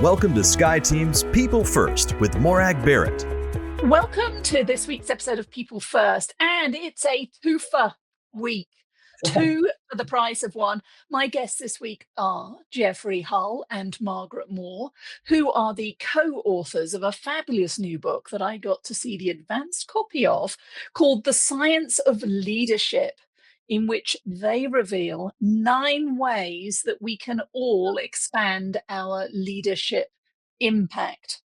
Welcome to Sky Team's People First with Morag Barrett. Welcome to this week's episode of People First, and it's a twofer week. Two for the price of one. My guests this week are Jeffrey Hull and Margaret Moore, who are the co-authors of a fabulous new book that I got to see the advanced copy of called The Science of Leadership, in which they reveal 9 ways that we can all expand our leadership impact.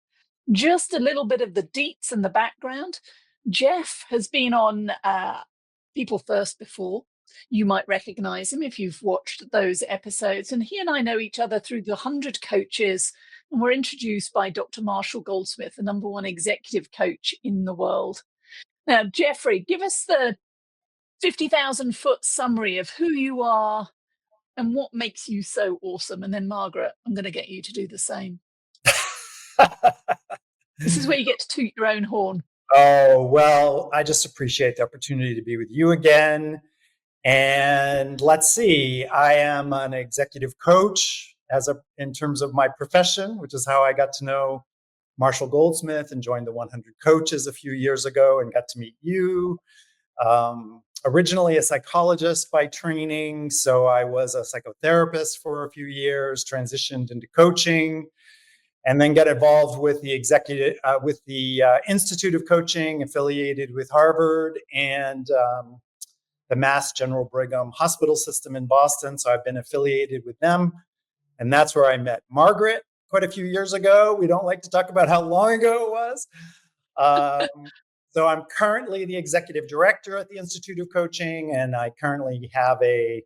Just a little bit of the deets and the background. Jeff has been on People First before. You might recognize him if you've watched those episodes. And he and I know each other through the 100 Coaches. And we're introduced by Dr. Marshall Goldsmith, the #1 executive coach in the world. Now, Jeffrey, give us the 50,000-foot summary of who you are and what makes you so awesome. And then, Margaret, I'm going to get you to do the same. This is where you get to toot your own horn. Oh, well, I just appreciate the opportunity to be with you again. And let's see, I am an executive coach in terms of my profession, which is how I got to know Marshall Goldsmith and joined the 100 Coaches a few years ago and got to meet you. Originally a psychologist by training, so I was a psychotherapist for a few years, transitioned into coaching, and then got involved with the Institute of Coaching, affiliated with Harvard and the Mass General Brigham Hospital System in Boston. So I've been affiliated with them. And that's where I met Margaret quite a few years ago. We don't like to talk about how long ago it was. So I'm currently the executive director at the Institute of Coaching, and I currently have a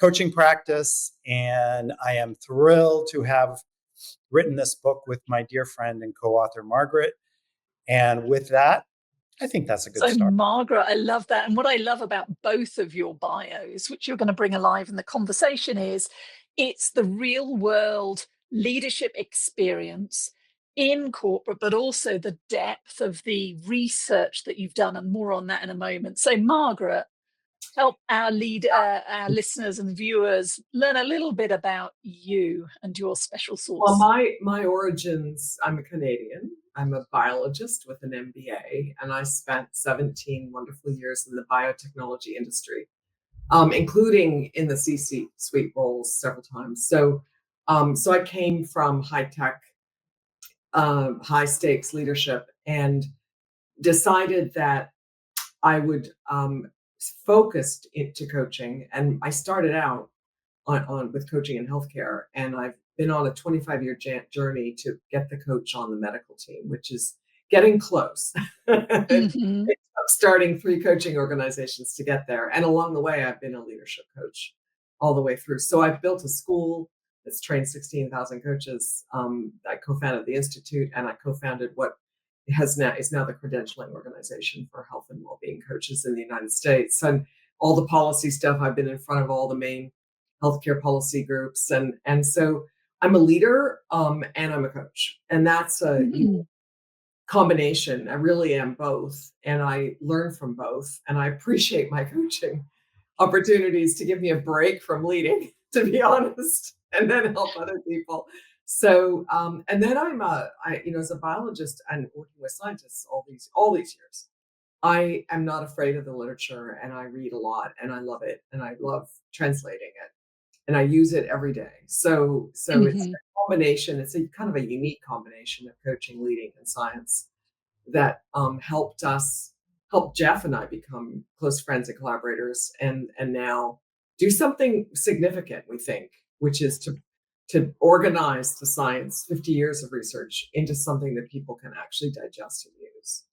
coaching practice. And I am thrilled to have written this book with my dear friend and co-author Margaret. And with that, I think that's a good start. So Margaret, I love that. And what I love about both of your bios, which you're going to bring alive in the conversation, is it's the real world leadership experience in corporate, but also the depth of the research that you've done, and more on that in a moment. So Margaret, help our listeners and viewers learn a little bit about you and your special sauce. Well, my origins, I'm a Canadian. I'm a biologist with an MBA, and I spent 17 wonderful years in the biotechnology industry, including in the C-suite roles several times. So I came from high-tech, high-stakes leadership and decided that I would focused into coaching, and I started out on with coaching in healthcare, and I've been on a 25-year journey to get the coach on the medical team, which is getting close. Mm-hmm. Starting 3 coaching organizations to get there, and along the way, I've been a leadership coach all the way through. So I've built a school that's trained 16,000 coaches. I co-founded the institute, and I co-founded what is now the credentialing organization for health and well-being coaches in the United States. And all the policy stuff, I've been in front of all the main healthcare policy groups. And so I'm a leader and I'm a coach. And that's a combination. I really am both. And I learn from both. And I appreciate my coaching opportunities to give me a break from leading, to be honest, and then help other people. So, and then as a biologist and working with scientists all these years, I am not afraid of the literature, and I read a lot, and I love it, and I love translating it, and I use it every day. So It's a combination. It's a kind of a unique combination of coaching, leading, and science that helped Jeff and I become close friends and collaborators, and now do something significant, we think, which is to organize the science, 50 years of research, into something that people can actually digest and use.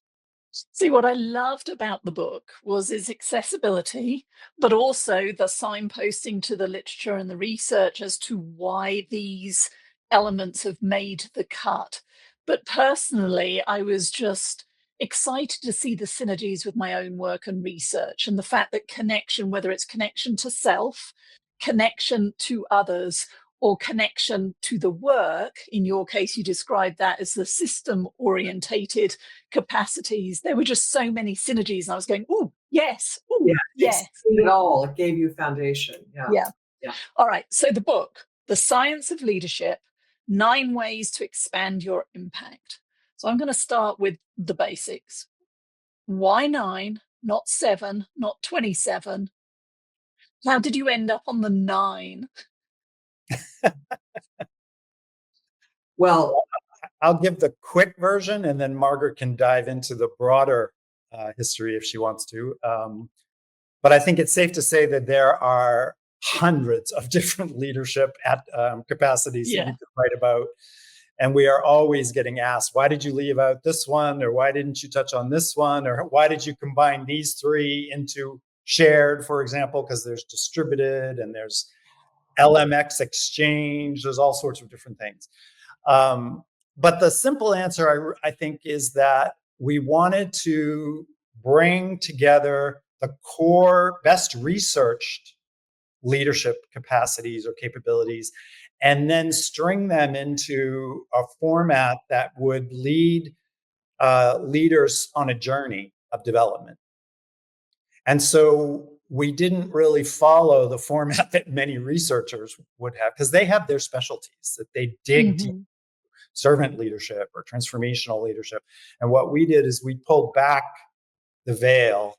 See, what I loved about the book was its accessibility, but also the signposting to the literature and the research as to why these elements have made the cut. But personally, I was just excited to see the synergies with my own work and research, and the fact that connection, whether it's connection to self, connection to others, or connection to the work. In your case, you described that as the system-orientated capacities. There were just so many synergies, and I was going, "Oh, yes, oh, yes." It all. It gave you a foundation. Yeah. All right. So the book, The Science of Leadership, 9 ways to expand your impact. So I'm going to start with the basics. Why 9, not 7, not 27? How did you end up on the 9? Well, I'll give the quick version, and then Margaret can dive into the broader history if she wants to. But I think it's safe to say that there are hundreds of different leadership capacities that you could write about. And we are always getting asked, why did you leave out this one? Or why didn't you touch on this one? Or why did you combine these 3 into shared, for example, because there's distributed and there's LMX exchange. There's all sorts of different things. But the simple answer, I think, is that we wanted to bring together the core, best researched leadership capacities or capabilities, and then string them into a format that would lead leaders on a journey of development. And so we didn't really follow the format that many researchers would have, because they have their specialties that they dig deep. Servant leadership or transformational leadership. And what we did is we pulled back the veil,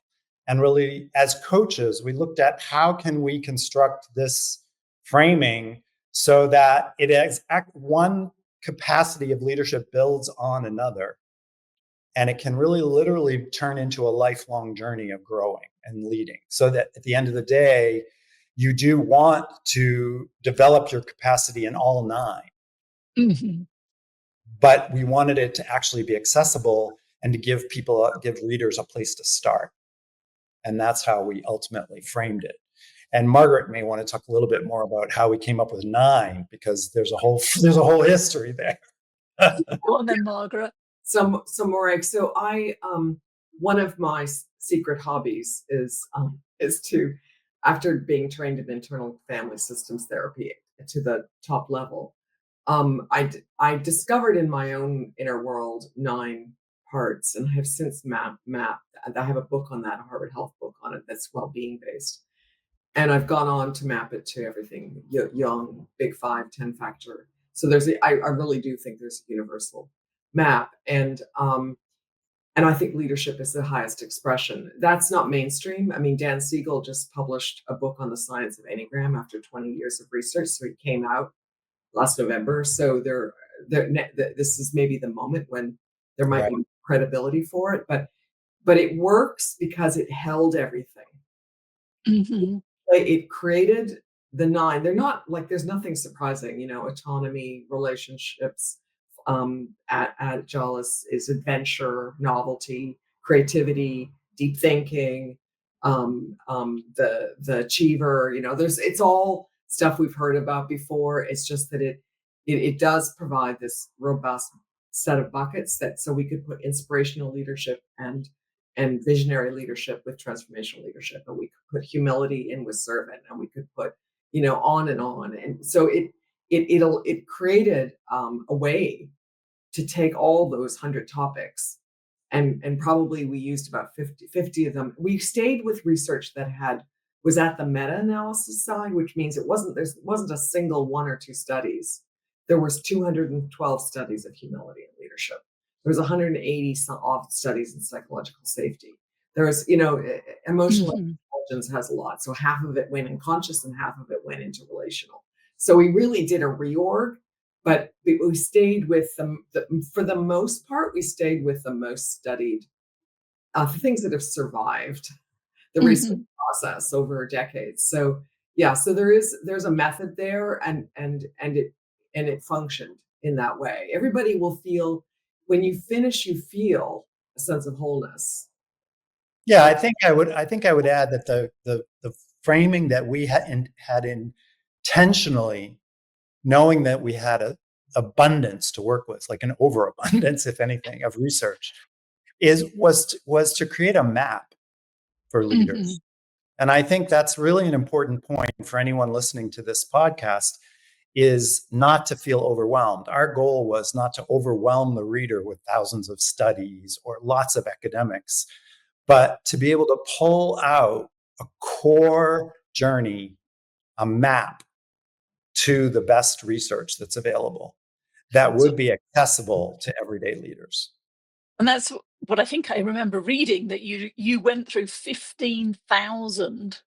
and really, as coaches, we looked at how can we construct this framing so that it is one capacity of leadership builds on another. And it can really literally turn into a lifelong journey of growing and leading, so that at the end of the day, you do want to develop your capacity in all 9. But we wanted it to actually be accessible and to give readers a place to start. And that's how we ultimately framed it. And Margaret may want to talk a little bit more about how we came up with 9, because there's a whole history there. Go on then, Margaret. Some more eggs. So I one of my secret hobbies is to, after being trained in internal family systems therapy to the top level, I discovered in my own inner world 9 parts, and I have since mapped. I have a book on that, a Harvard Health book on it, that's well-being based. And I've gone on to map it to everything, Young, Big 5, 10 factor. So I really do think there's a universal map. And I think leadership is the highest expression. That's not mainstream. I mean, Dan Siegel just published a book on the science of Enneagram after 20 years of research. So it came out last November. So this is maybe the moment when there might be credibility for it, but it works because it held everything. It created the 9. They're not like, there's nothing surprising, autonomy, relationships, agile is adventure, novelty, creativity, deep thinking, the achiever, it's all stuff we've heard about before. It's just that it does provide this robust set of buckets so we could put inspirational leadership and visionary leadership with transformational leadership, and we could put humility in with servant, and we could put on and on. And so it created a way to take all those 100 topics, and probably we used about 50 of them. We stayed with research that was at the meta-analysis side, which means there wasn't a single 1 or 2 studies. There was 212 studies of humility and leadership. There was 180 studies in psychological safety. There was, emotional intelligence has a lot. So half of it went in conscious and half of it went into relational. So we really did a reorg, but we stayed with them. For the most part, we stayed with the most studied things that have survived the research process over decades. So yeah, so there's a method there, and it functioned in that way. Everybody will feel, when you finish, you feel a sense of wholeness. Yeah, I think I would add that the framing that we had intentionally, knowing that we had a abundance to work with, like an overabundance, if anything, of research, was to create a map for leaders. And I think that's really an important point for anyone listening to this podcast, is not to feel overwhelmed. Our goal was not to overwhelm the reader with thousands of studies or lots of academics, but to be able to pull out a core journey, a map to the best research that's available. that would be accessible to everyday leaders. And that's what I think I remember reading, that you went through 15,000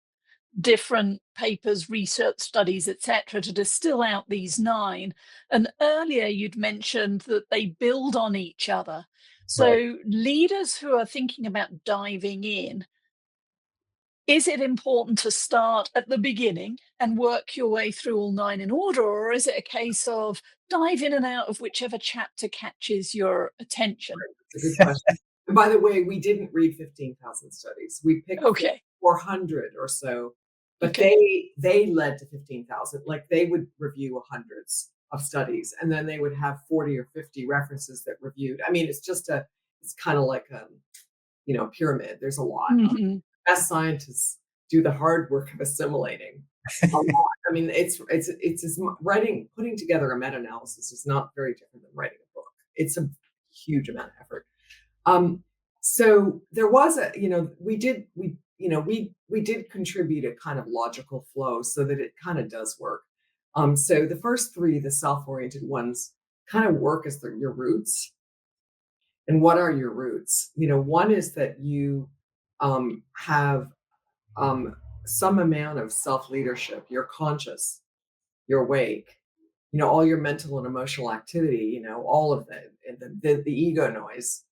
different papers, research studies, etc., to distill out these 9. And earlier you'd mentioned that they build on each other. Right. So leaders who are thinking about diving in, is it important to start at the beginning and work your way through all 9 in order, or is it a case of dive in and out of whichever chapter catches your attention? It's a good question. And by the way, we didn't read 15,000 studies. We picked Okay. 400 or so, but Okay. they led to 15,000. Like they would review hundreds of studies, and then they would have 40 or 50 references that reviewed. I mean, it's kind of like a pyramid. There's a lot. Mhm. Best scientists do the hard work of assimilating a lot. I mean, putting together a meta-analysis is not very different than writing a book. It's a huge amount of effort. So there was we did contribute a kind of logical flow so that it kind of does work. So the first 3, the self-oriented ones, kind of work as your roots. And what are your roots? One is that you have some amount of self-leadership. You're conscious, you're awake, all your mental and emotional activity, all of the ego noise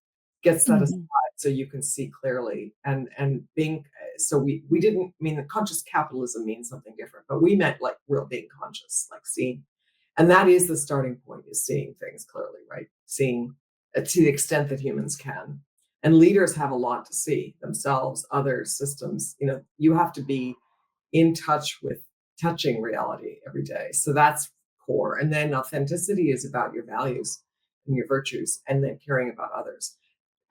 gets set aside Mhm. so you can see clearly. And being, so we didn't mean that conscious capitalism means something different, but we meant like real being conscious, like seeing. And that is the starting point, is seeing things clearly, right? Seeing to the extent that humans can. And leaders have a lot to see themselves, others, systems. You have to be in touch with touching reality every day. So that's core. And then authenticity is about your values and your virtues, and then caring about others.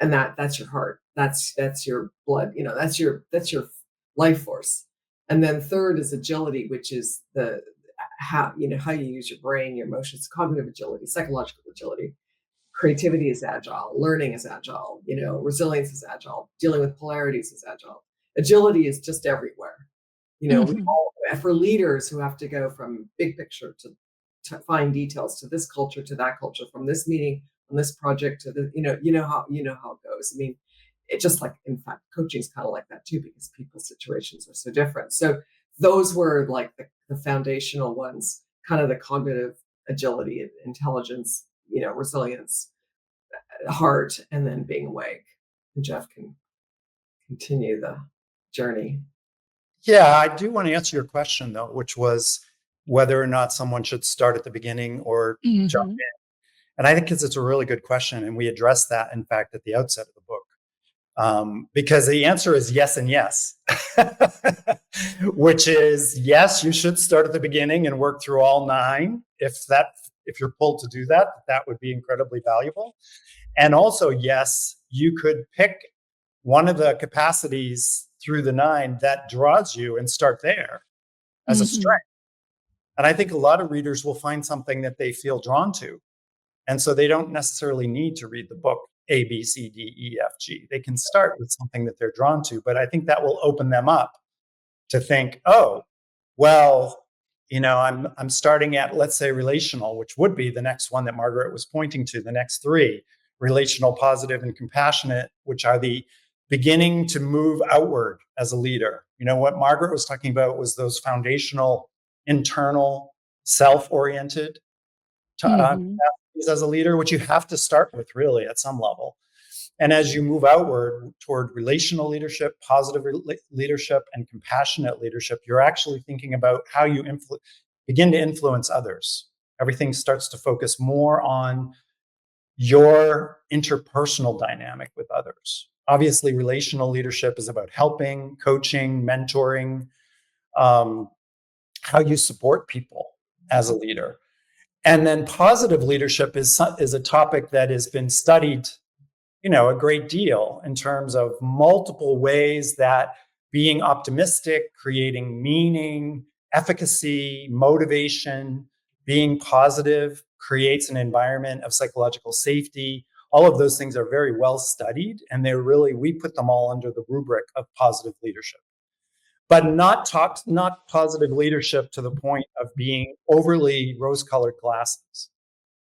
And that's your heart. That's your blood. That's your life force. And then third is agility, which is how you use your brain, your emotions, cognitive agility, psychological agility. Creativity is agile, learning is agile, resilience is agile, dealing with polarities is agile. Agility is just everywhere. We Mhm. all, for leaders who have to go from big picture to fine details, to this culture, to that culture, from this meeting on this project to the, how it goes. I mean, it just, like, in fact, coaching is kind of like that too, because people's situations are so different. So those were like the foundational ones, kind of the cognitive agility, intelligence, resilience, heart, and then being awake. And Jeff can continue the journey. Yeah, I do want to answer your question, though, which was whether or not someone should start at the beginning or jump Mhm. in. And I think it's a really good question. And we addressed that, in fact, at the outset of the book. Because the answer is yes and yes, which is yes, you should start at the beginning and work through all 9. If you're pulled to do that, that would be incredibly valuable. And also, yes, you could pick one of the capacities through the 9 that draws you and start there as a Mhm. strength. And I think a lot of readers will find something that they feel drawn to. And so they don't necessarily need to read the book A, B, C, D, E, F, G. They can start with something that they're drawn to, but I think that will open them up to think, oh, well, I'm starting at, let's say, relational, which would be the next one that Margaret was pointing to, the next 3, relational, positive, and compassionate, which are the beginning to move outward as a leader. What Margaret was talking about was those foundational, internal, self-oriented Mhm. capacities as a leader, which you have to start with really at some level. And as you move outward toward relational leadership, positive leadership, and compassionate leadership, you're actually thinking about how you begin to influence others. Everything starts to focus more on your interpersonal dynamic with others. Obviously, relational leadership is about helping, coaching, mentoring, um, how you support people as a leader. And then positive leadership is a topic that has been studied, a great deal in terms of multiple ways that being optimistic, creating meaning, efficacy, motivation, being positive creates an environment of psychological safety. All of those things are very well studied, and we put them all under the rubric of positive leadership. But not positive leadership to the point of being overly rose-colored glasses.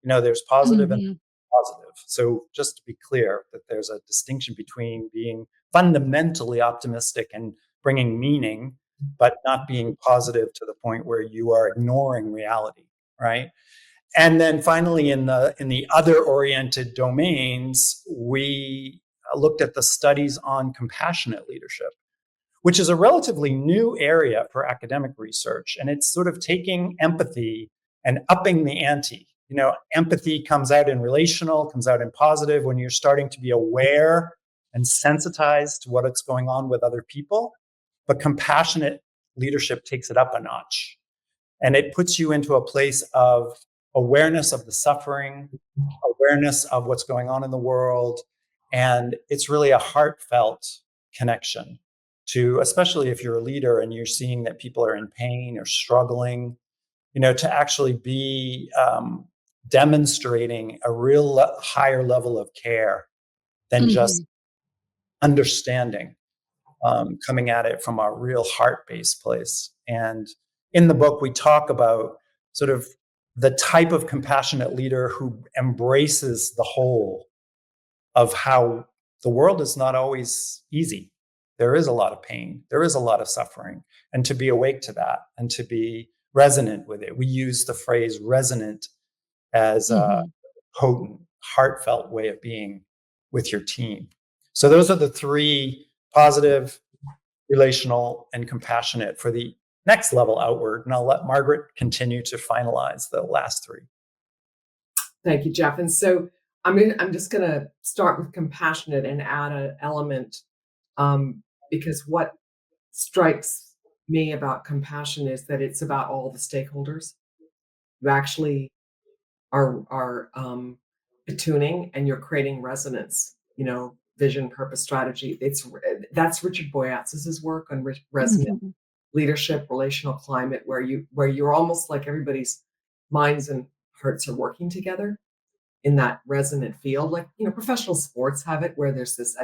There's positive and Mhm. positive. So just to be clear that there's a distinction between being fundamentally optimistic and bringing meaning, but not being positive to the point where you are ignoring reality, right? And then finally, in the other oriented domains, we looked at the studies on compassionate leadership, which is a relatively new area for academic research. And it's sort of taking empathy and upping the ante. Empathy comes out in relational, comes out in positive when you're starting to be aware and sensitized to what's going on with other people. But compassionate leadership takes it up a notch. And it puts you into a place of awareness of the suffering, awareness of what's going on in the world. And it's really a heartfelt connection to, especially if you're a leader and you're seeing that people are in pain or struggling, to actually be demonstrating a real higher level of care than just Mhm. understanding, coming at it from a real heart-based place. And in the book, we talk about sort of the type of compassionate leader who embraces the whole of how the world is not always easy. There is a lot of pain, there is a lot of suffering, and to be awake to that and to be resonant with it. We use the phrase resonant as a Mhm. potent, heartfelt way of being with your team. So those are the three: positive, relational, and compassionate for the next level outward. And I'll let Margaret continue to finalize the last three. Thank you, Jeff. And so I'm just gonna start with compassionate and add an element, because what strikes me about compassion is that it's about all the stakeholders. You actually are attuning, and you're creating resonance. Vision, purpose, strategy. That's Richard Boyatzis's work on resonant Mhm. leadership, relational climate, where you're almost like everybody's minds and hearts are working together in that resonant field. Like, professional sports have it, where there's this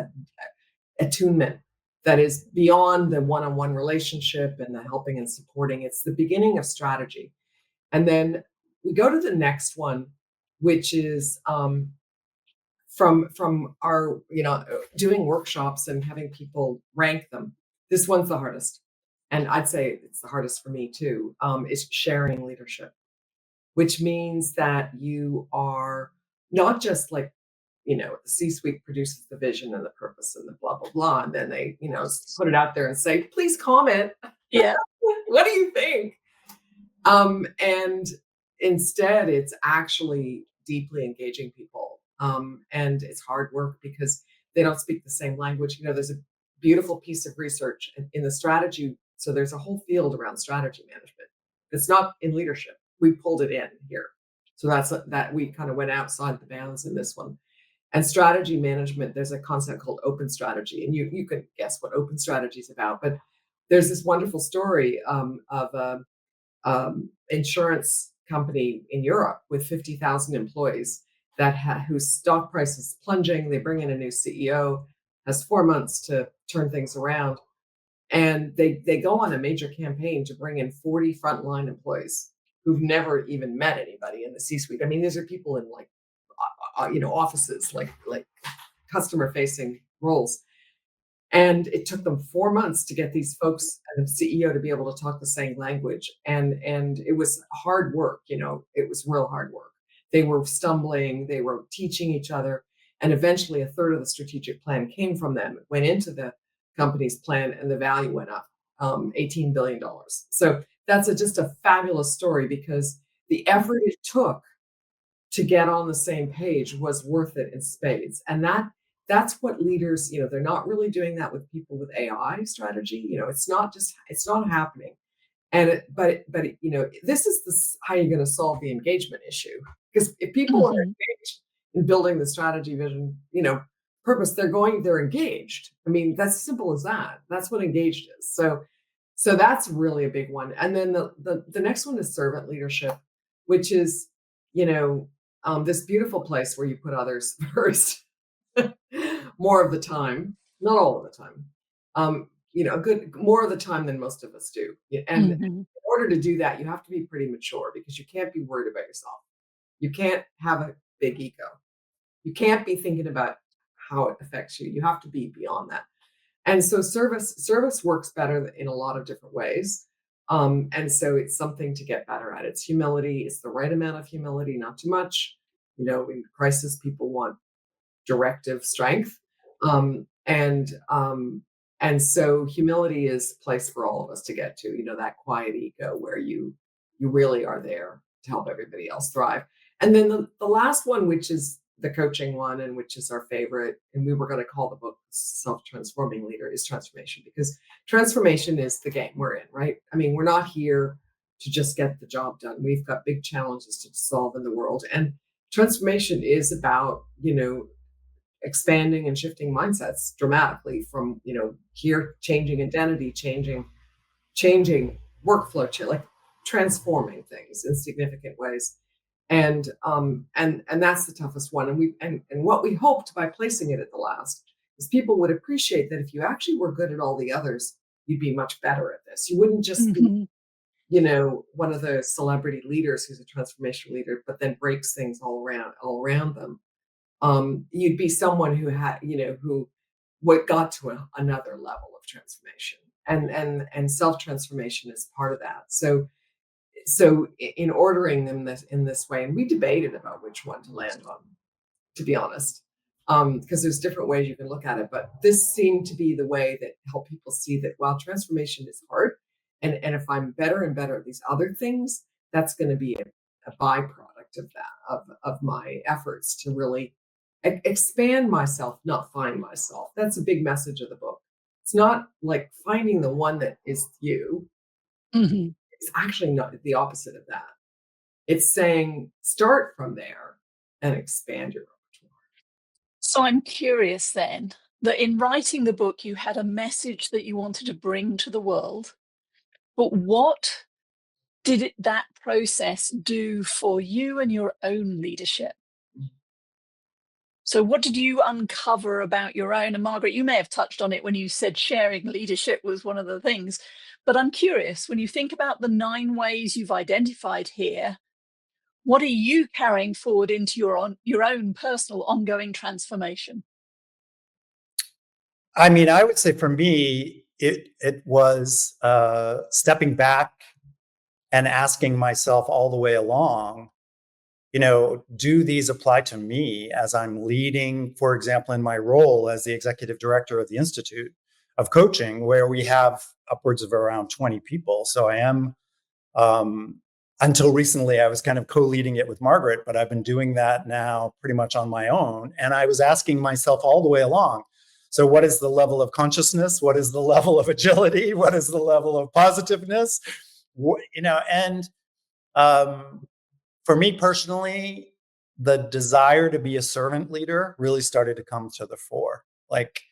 attunement that is beyond the one-on-one relationship and the helping and supporting. It's the beginning of strategy. And then we go to the next one, which is from our, doing workshops and having people rank them. This one's the hardest. And I'd say it's the hardest for me too, is sharing leadership, which means that you are not just like, the C-suite produces the vision and the purpose and the blah, blah, blah. And then they, put it out there and say, please comment. Yeah. What do you think? And instead, it's actually deeply engaging people. And it's hard work because they don't speak the same language. There's a beautiful piece of research in the strategy. So there's a whole field around strategy management. It's not in leadership. We pulled it in here. So that we kind of went outside the bounds in this one. And strategy management, there's a concept called open strategy. And you can guess what open strategy is about. But there's this wonderful story of insurance company in Europe with 50,000 employees whose stock price is plunging. They bring in a new CEO, has 4 months to turn things around, and they go on a major campaign to bring in 40 frontline employees who've never even met anybody in the C-suite. I mean, these are people in like offices, like customer facing roles. And it took them 4 months to get these folks and the CEO to be able to talk the same language. And it was hard work, it was real hard work. They were stumbling, they were teaching each other. And eventually a third of the strategic plan came from them. It went into the company's plan and the value went up, $18 billion. So that's just a fabulous story because the effort it took to get on the same page was worth it in spades. And that's what leaders, they're not really doing that with people with AI strategy. It's not happening. This is how you're going to solve the engagement issue. Because if people are Mhm. engaged in building the strategy, vision, purpose, they're engaged. I mean, that's simple as that. That's what engaged is. So that's really a big one. And then the next one is servant leadership, which is, this beautiful place where you put others first more of the time, not all of the time. Good more of the time than most of us do. And in Mhm. order to do that, you have to be pretty mature because you can't be worried about yourself. You can't have a big ego. You can't be thinking about how it affects you. You have to be beyond that. And so service works better in a lot of different ways. And so it's something to get better at. It's humility. It's the right amount of humility, not too much. In crisis, people want directive strength. And so humility is a place for all of us to get to, that quiet ego where you really are there to help everybody else thrive. And then the last one, which is the coaching one, and which is our favorite, and we were going to call the book Self-Transforming Leader, is transformation, because transformation is the game we're in, right? I mean, we're not here to just get the job done. We've got big challenges to solve in the world. And transformation is about, expanding and shifting mindsets dramatically from, here, changing identity, changing workflow, like transforming things in significant ways. And that's the toughest one. And what we hoped by placing it at the last is people would appreciate that if you actually were good at all the others, you'd be much better at this. You wouldn't just be, one of the celebrity leaders who's a transformation leader, but then breaks things all around them. You'd be someone who had, what got to another level of transformation, and self-transformation is part of that. So in ordering them in this way, and we debated about which one to land on, to be honest, because there's different ways you can look at it, but this seemed to be the way that helped people see that while transformation is hard, and if I'm better and better at these other things, that's going to be a byproduct of that, of my efforts to really expand myself, not find myself. That's a big message of the book. It's not like finding the one that is you. Mm-hmm. It's actually not the opposite of that. It's saying start from there and expand your repertoire. So I'm curious then that in writing the book, you had a message that you wanted to bring to the world, but what did that process do for you and your own leadership? So what did you uncover about your own? And Margaret, you may have touched on it when you said sharing leadership was one of the things, but I'm curious, when you think about the 9 ways you've identified here, what are you carrying forward into your own personal ongoing transformation? I mean, I would say for me, it was stepping back and asking myself all the way along, do these apply to me as I'm leading, for example, in my role as the executive director of the Institute of Coaching, where we have upwards of around 20 people. So I am, until recently, I was kind of co-leading it with Margaret, but I've been doing that now pretty much on my own. And I was asking myself all the way along, so what is the level of consciousness? What is the level of agility? What is the level of positiveness? And for me personally, the desire to be a servant leader really started to come to the fore. Like,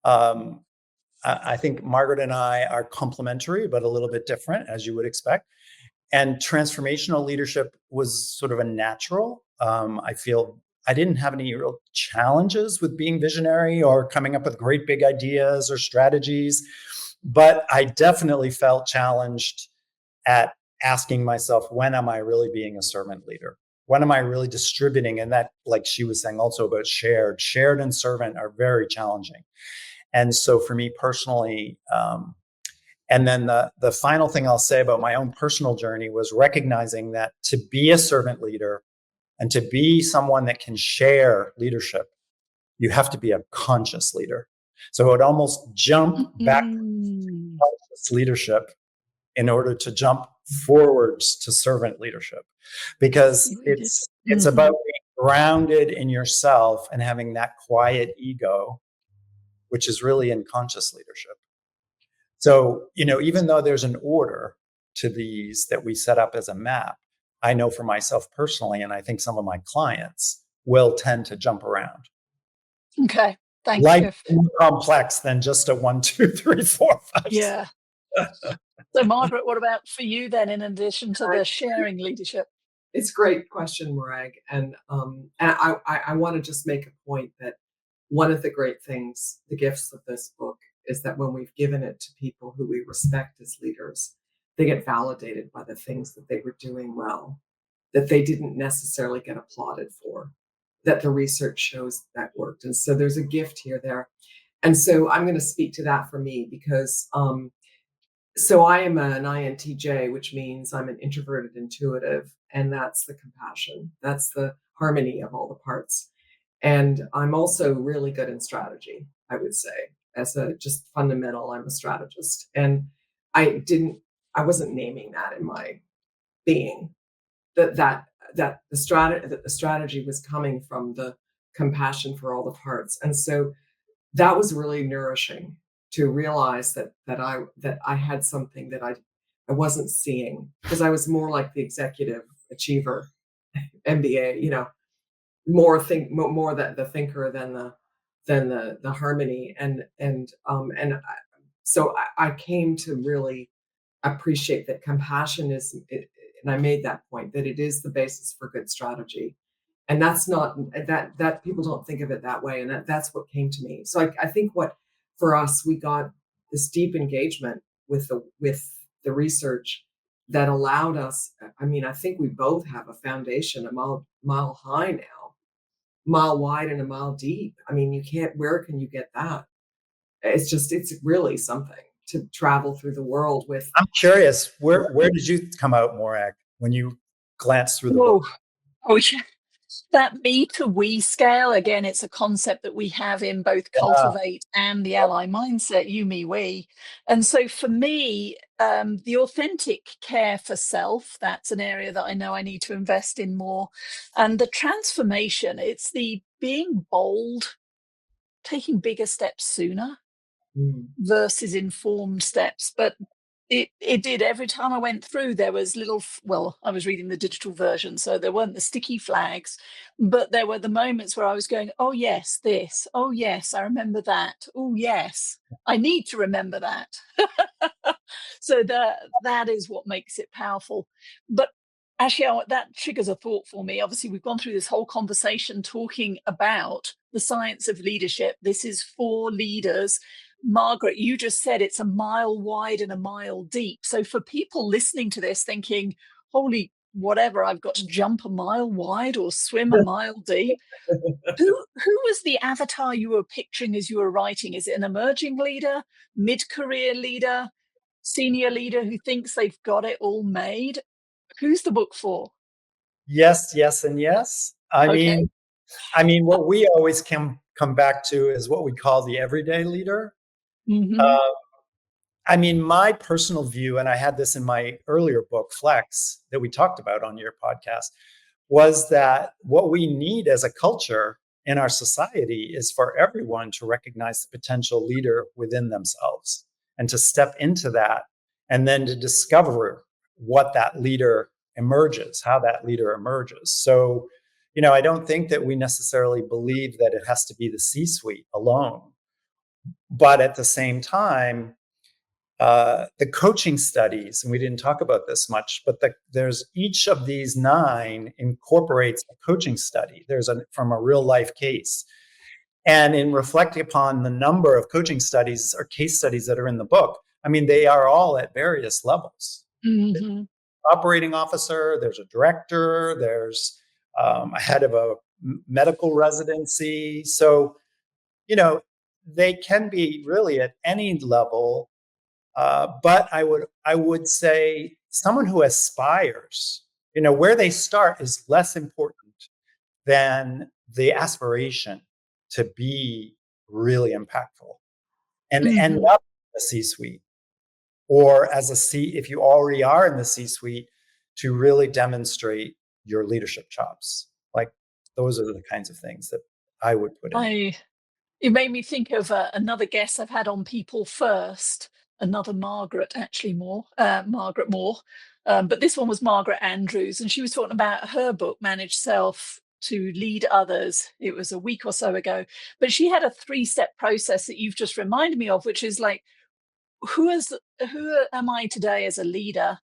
I think Margaret and I are complementary, but a little bit different, as you would expect. And transformational leadership was sort of a natural. I feel I didn't have any real challenges with being visionary or coming up with great big ideas or strategies, but I definitely felt challenged at asking myself, when am I really being a servant leader? When am I really distributing? And that, like she was saying also about shared and servant are very challenging. And so for me personally, and then the final thing I'll say about my own personal journey was recognizing that to be a servant leader and to be someone that can share leadership, you have to be a conscious leader. So it would almost jump back to conscious leadership in order to jump forwards to servant leadership, because it's about being grounded in yourself and having that quiet ego, which is really in conscious leadership. So, even though there's an order to these that we set up as a map, I know for myself personally, and I think some of my clients will tend to jump around. Okay, thank Life you. is more complex than just a 1, 2, 3, 4, 5. Yeah. So Margaret, what about for you then, in addition to the sharing leadership? It's a great question, Marag. And I want to just make a point that one of the great things, the gifts of this book, is that when we've given it to people who we respect as leaders, they get validated by the things that they were doing well. that they didn't necessarily get applauded for, that the research shows that worked. And so there's a gift here there. And so I'm going to speak to that for me because so I am an INTJ, which means I'm an introverted intuitive, and that's the compassion. That's the harmony of all the parts. And I'm also really good in strategy, I would say, as a just fundamental, I'm a strategist. And I wasn't naming that in my being, that the strategy was coming from the compassion for all the parts. And so that was really nourishing to realize that I had something that I wasn't seeing, because I was more like the executive achiever, MBA, more the thinker than the harmony. So I came to really appreciate that compassion and I made that point, that it is the basis for good strategy. And that's not that people don't think of it that way. And that's what came to me. So I think what for us, we got this deep engagement with the research that allowed us. I mean, I think we both have a foundation a mile high now, mile wide and a mile deep. I mean, where can you get that? It's really something to travel through the world with. I'm curious, where did you come out, Morag, when you glanced through the book? Oh, yeah. That me to we scale, again, it's a concept that we have in both Cultivate and the Ally mindset, you, me, we. And so for me, the authentic care for self, that's an area that I know I need to invest in more. And the transformation, it's the being bold, taking bigger steps sooner versus informed steps. But it did, every time I went through, there was I was reading the digital version, so there weren't the sticky flags, but there were the moments where I was going, oh yes, this, oh yes, I remember that, oh yes, I need to remember that. So that is what makes it powerful. But actually, that triggers a thought for me. Obviously, we've gone through this whole conversation talking about the science of leadership. This is for leaders. Margaret, you just said it's a mile wide and a mile deep. So for people listening to this thinking, holy whatever, I've got to jump a mile wide or swim a mile deep. Who was the avatar you were picturing as you were writing? Is it an emerging leader, mid-career leader, senior leader who thinks they've got it all made? Who's the book for? Yes, yes, and yes. I mean, what we always come back to is what we call the everyday leader. I mean, my personal view, and I had this in my earlier book, Flex, that we talked about on your podcast, was that what we need as a culture in our society is for everyone to recognize the potential leader within themselves and to step into that, and then to discover what that leader emerges, how that leader emerges. So, I don't think that we necessarily believe that it has to be the C-suite alone. But at the same time, the coaching studies, and we didn't talk about this much, but there's each of these 9 incorporates a coaching study. There's from a real life case. And in reflecting upon the number of coaching studies or case studies that are in the book, I mean, they are all at various levels. Operating officer, there's a director, there's a head of a medical residency. So, they can be really at any level. But I would say someone who aspires, where they start is less important than the aspiration to be really impactful and end up in the C-suite, or if you already are in the C-suite, to really demonstrate your leadership chops. Like, those are the kinds of things that I would put in. It made me think of another guest I've had on People First, another Margaret, actually Margaret Moore. But this one was Margaret Andrews, and she was talking about her book, Manage Self to Lead Others. It was a week or so ago. But she had a 3-step process that you've just reminded me of, which is like, who am I today as a leader?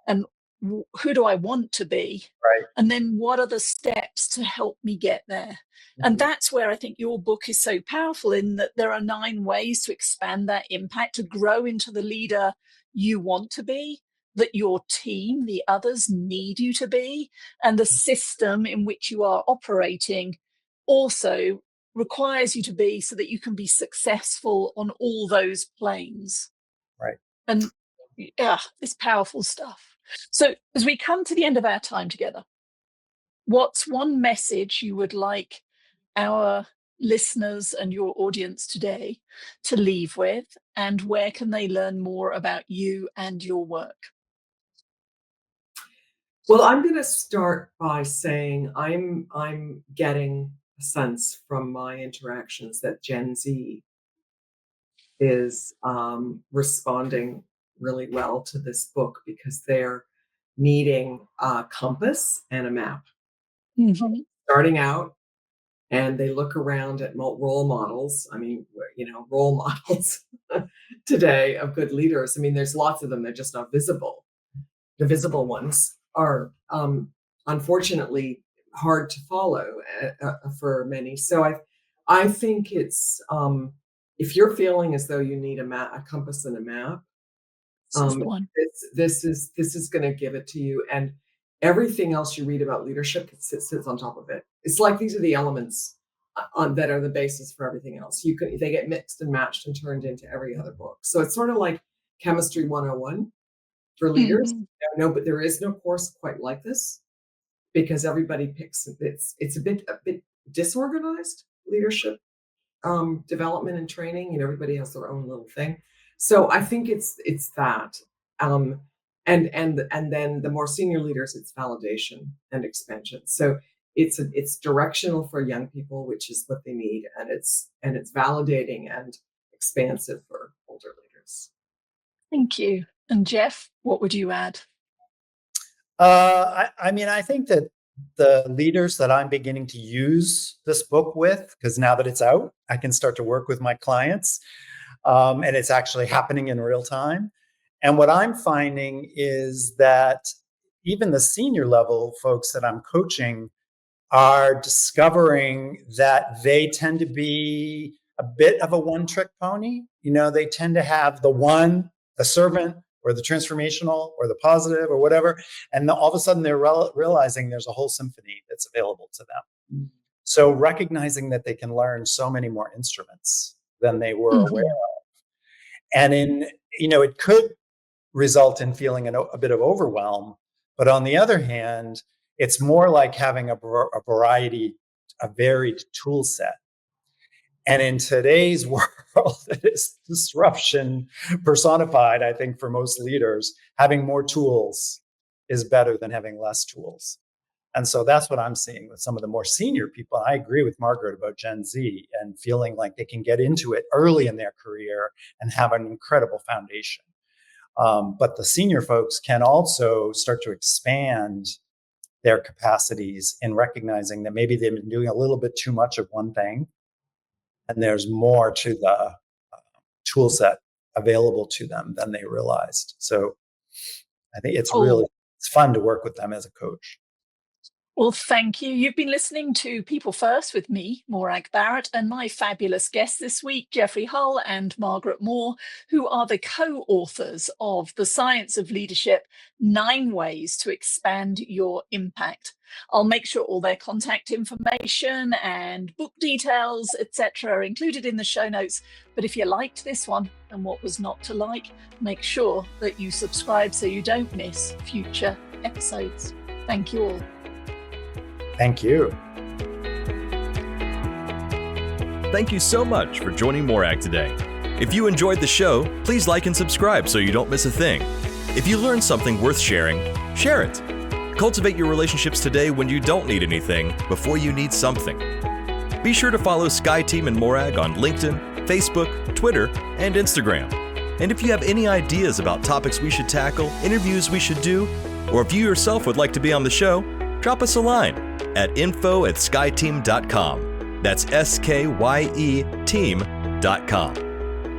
And who do I want to be? Right. And then what are the steps to help me get there? And that's where I think your book is so powerful, in that there are 9 ways to expand that impact, to grow into the leader you want to be, that your team, the others, need you to be, and the system in which you are operating also requires you to be, so that you can be successful on all those planes. Right. And yeah, it's powerful stuff. So as we come to the end of our time together, what's one message you would like our listeners and your audience today to leave with, and where can they learn more about you and your work? Well, I'm going to start by saying I'm getting a sense from my interactions that Gen Z is responding really well to this book, because they're needing a compass and a map. Mhm. Starting out, and they look around at role models. I mean, role models today of good leaders. I mean, there's lots of them. They're just not visible. The visible ones are unfortunately hard to follow for many. So I think it's if you're feeling as though you need a compass and a map, This is the one. this is going to give it to you, and everything else you read about leadership sits on top of it. It's like these are the elements that are the basis for everything else. They get mixed and matched and turned into every other book. So it's sort of like chemistry 101 for leaders. Mhm. No, but there is no course quite like this, because everybody picks it's a bit disorganized leadership development and training, and everybody has their own little thing. So I think it's that. And then the more senior leaders, it's validation and expansion. So it's directional for young people, which is what they need, and it's validating and expansive for older leaders. Thank you. And Jeff, what would you add? I mean, I think that the leaders that I'm beginning to use this book with, because now that it's out, I can start to work with my clients, and it's actually happening in real time. And what I'm finding is that even the senior level folks that I'm coaching are discovering that they tend to be a bit of a one-trick pony. They tend to have the servant, or the transformational, or the positive, or whatever. And all of a sudden they're realizing there's a whole symphony that's available to them. Mm. So recognizing that they can learn so many more instruments than they were aware of. And it could result in feeling a bit of overwhelm. But on the other hand, it's more like having a varied tool set. And in today's world, it is disruption personified, I think, for most leaders. Having more tools is better than having less tools. And so that's what I'm seeing with some of the more senior people. I agree with Margaret about Gen Z and feeling like they can get into it early in their career and have an incredible foundation. But the senior folks can also start to expand their capacities in recognizing that maybe they've been doing a little bit too much of one thing, and there's more to the tool set available to them than they realized. So I think it's fun to work with them as a coach. Well, thank you. You've been listening to People First with me, Morag Barrett, and my fabulous guests this week, Jeffrey Hull and Margaret Moore, who are the co-authors of The Science of Leadership, 9 Ways to Expand Your Impact. I'll make sure all their contact information and book details, etc., are included in the show notes. But if you liked this one and what was not to like, make sure that you subscribe so you don't miss future episodes. Thank you all. Thank you. Thank you so much for joining Morag today. If you enjoyed the show, please like and subscribe so you don't miss a thing. If you learned something worth sharing, share it. Cultivate your relationships today when you don't need anything before you need something. Be sure to follow Sky Team and Morag on LinkedIn, Facebook, Twitter, and Instagram. And if you have any ideas about topics we should tackle, interviews we should do, or if you yourself would like to be on the show, drop us a line at info@skyeteam.com. That's SKYE team.com.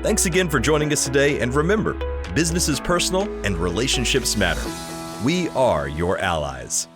Thanks again for joining us today, and remember, business is personal and relationships matter. We are your allies.